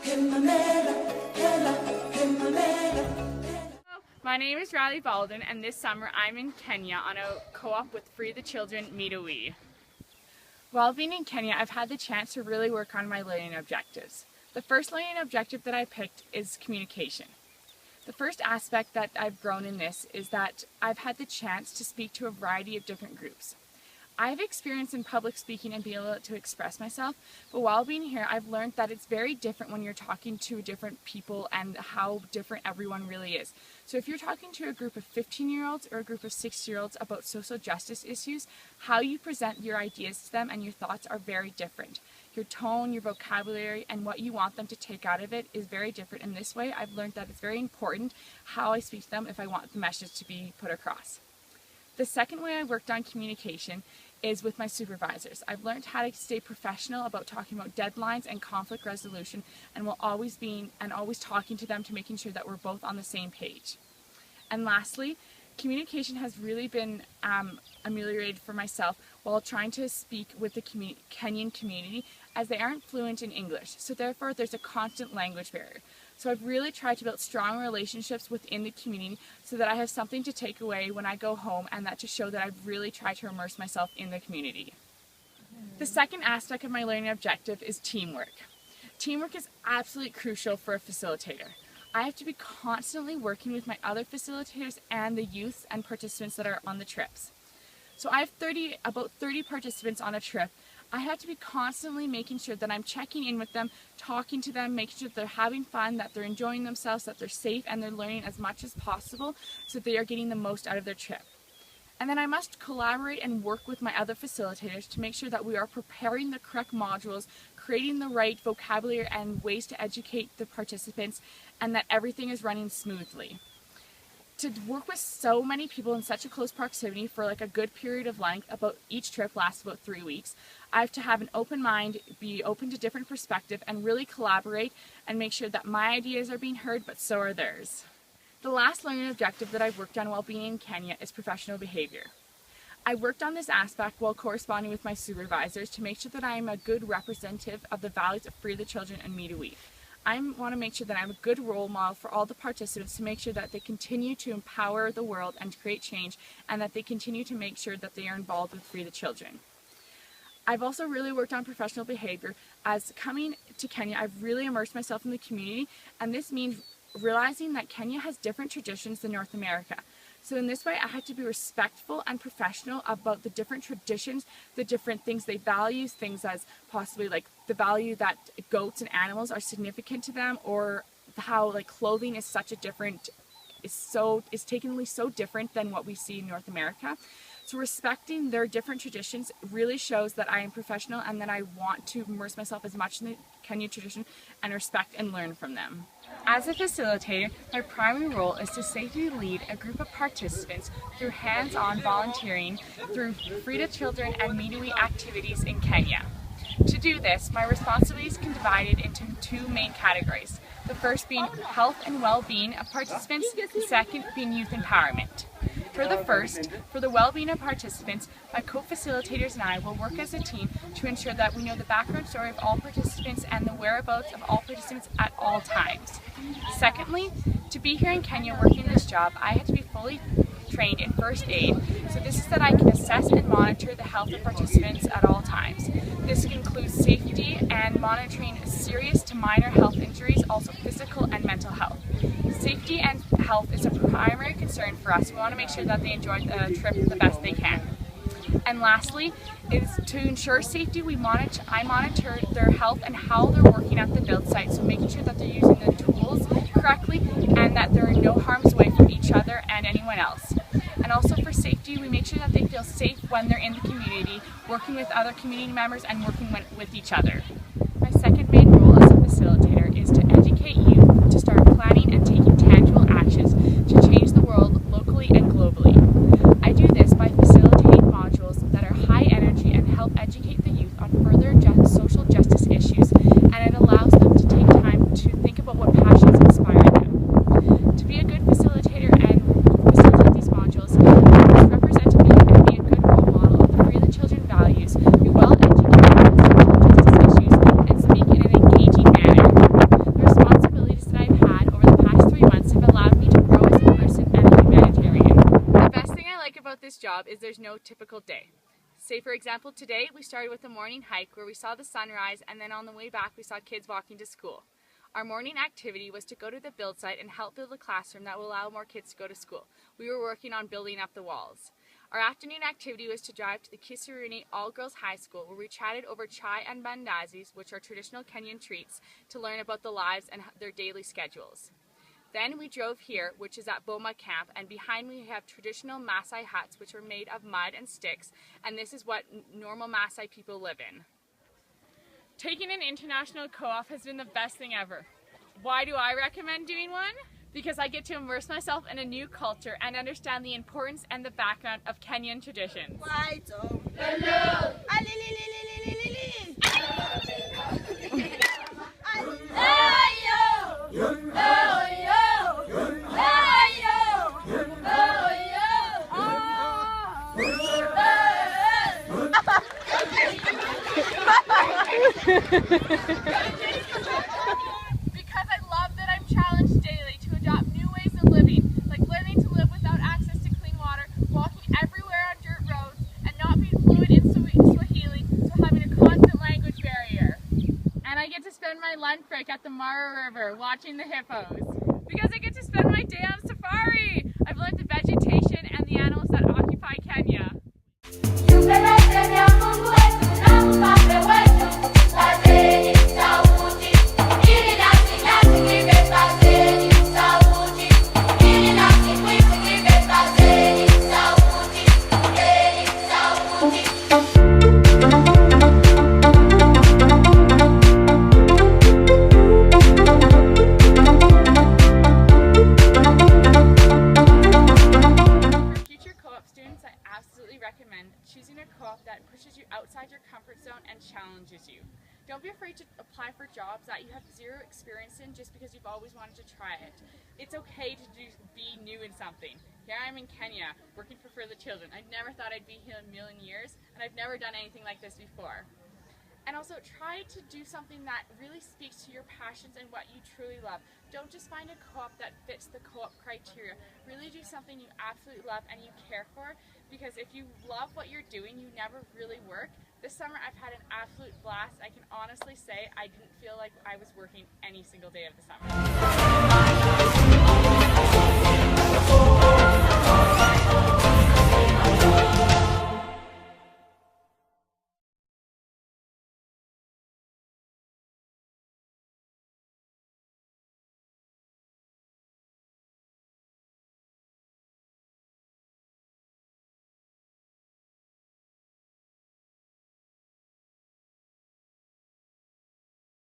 My name is BALDWIN, and this summer I'm in Kenya on a co-op with Free the Children UVIC. While being in Kenya, I've had the chance to really work on my learning objectives. The first learning objective that I picked is communication. The first aspect that I've grown in this is that I've had the chance to speak to a variety of different groups. I have experience in public speaking and being able to express myself, but while being here, I've learned that it's very different when you're talking to different people and how different everyone really is. So if you're talking to a group of 15-year-olds or a group of 6-year-olds about social justice issues, how you present your ideas to them and your thoughts are very different. Your tone, your vocabulary, and what you want them to take out of it is very different. In this way, I've learned that it's very important how I speak to them if I want the message to be put across. The second way I worked on communication is with my supervisors. I've learned how to stay professional about talking about deadlines and conflict resolution, and while always talking to them to making sure that we're both on the same page. And lastly, communication has really been ameliorated for myself while trying to speak with the Kenyan community, as they aren't fluent in English, so therefore there's a constant language barrier. So I've really tried to build strong relationships within the community so that I have something to take away when I go home, and that to show that I've really tried to immerse myself in the community. The second aspect of my learning objective is teamwork. Teamwork is absolutely crucial for a facilitator. I have to be constantly working with my other facilitators and the youth and participants that are on the trips. So I have about 30 participants on a trip. I have to be constantly making sure that I'm checking in with them, talking to them, making sure that they're having fun, that they're enjoying themselves, that they're safe, and they're learning as much as possible so they are getting the most out of their trip. And then I must collaborate and work with my other facilitators to make sure that we are preparing the correct modules, creating the right vocabulary and ways to educate the participants, and that everything is running smoothly. To work with so many people in such a close proximity for like a good period of length, each trip lasts about 3 weeks, I have to have an open mind, be open to different perspectives, and really collaborate and make sure that my ideas are being heard, but so are theirs. The last learning objective that I've worked on while being in Kenya is professional behavior. I worked on this aspect while corresponding with my supervisors to make sure that I am a good representative of the values of Free the Children and UVIC. I want to make sure that I'm a good role model for all the participants to make sure that they continue to empower the world and to create change, and that they continue to make sure that they are involved with Free the Children. I've also really worked on professional behavior. As coming to Kenya, I've really immersed myself in the community, and this means realizing that Kenya has different traditions than North America. So in this way, I had to be respectful and professional about the different traditions, the different things they value, things as possibly like the value that goats and animals are significant to them, or how like clothing is such a different, is takenly so different than what we see in North America. So respecting their different traditions really shows that I am professional and that I want to immerse myself as much in the Kenyan tradition and respect and learn from them. As a facilitator, my primary role is to safely lead a group of participants through hands-on volunteering through Free the Children and UVIC activities in Kenya. To do this, my responsibilities can be divided into two main categories. The first being health and well-being of participants, the second being youth empowerment. For the first, for the well-being of participants, my co-facilitators and I will work as a team to ensure that we know the background story of all participants and the whereabouts of all participants at all times. Secondly, to be here in Kenya working this job, I had to be fully trained in first aid, so this is that I can assess and monitor the health of participants at all times. This includes safety and monitoring serious to minor health injuries, also physical and mental health. Safety and health is a primary concern for us. We want to make sure that they enjoy the trip the best they can. And lastly, is to ensure safety, I monitor their health and how they're working at the build site, so making sure that they're using the tools correctly and that they're in no harm's way from each other and anyone else. And also for safety, we make sure that they feel safe when they're in the community, working with other community members and working with each other. My second main role as a facilitator is to educate youth to start planning and taking tangible actions to change the world locally and globally. I do this by facilitating modules that are high energy and help educate the youth on further social justice issues, and it allows them to take time to think about what passions inspire them. To be a good facilitator and facilitate these modules, you must represent and be a good role model of the Free the Children values, be well educated on social justice issues, job is there's no typical day. Say for example, today we started with a morning hike where we saw the sunrise, and then on the way back we saw kids walking to school. Our morning activity was to go to the build site and help build a classroom that will allow more kids to go to school. We were working on building up the walls. Our afternoon activity was to drive to the Kisaruni All-Girls High School, where we chatted over chai and bandazis, which are traditional Kenyan treats, to learn about the lives and their daily schedules. Then we drove here, which is at Boma Camp, and behind me we have traditional Maasai huts, which are made of mud and sticks, and this is what normal Maasai people live in. Taking an international co-op has been the best thing ever. Why do I recommend doing one? Because I get to immerse myself in a new culture and understand the importance and the background of Kenyan traditions. Because I love that I'm challenged daily to adopt new ways of living, like learning to live without access to clean water, walking everywhere on dirt roads, and not being fluent in Swahili, so having a constant language barrier. And I get to spend my lunch break at the Mara River watching the hippos. Because I get to spend my day on safari! I've learned the vegetation and the animals that occupy Kenya. Recommend choosing a co-op that pushes you outside your comfort zone and challenges you. Don't be afraid to apply for jobs that you have zero experience in just because you've always wanted to try it. It's okay to be new in something. Here I am in Kenya working for the children. I never thought I'd be here in a million years, and I've never done anything like this before. And also try to do something that really speaks to your passions and what you truly love. Don't just find a co-op that fits the co-op criteria. Really do something you absolutely love and you care for, because if you love what you're doing, you never really work. This summer I've had an absolute blast. I can honestly say I didn't feel like I was working any single day of the summer.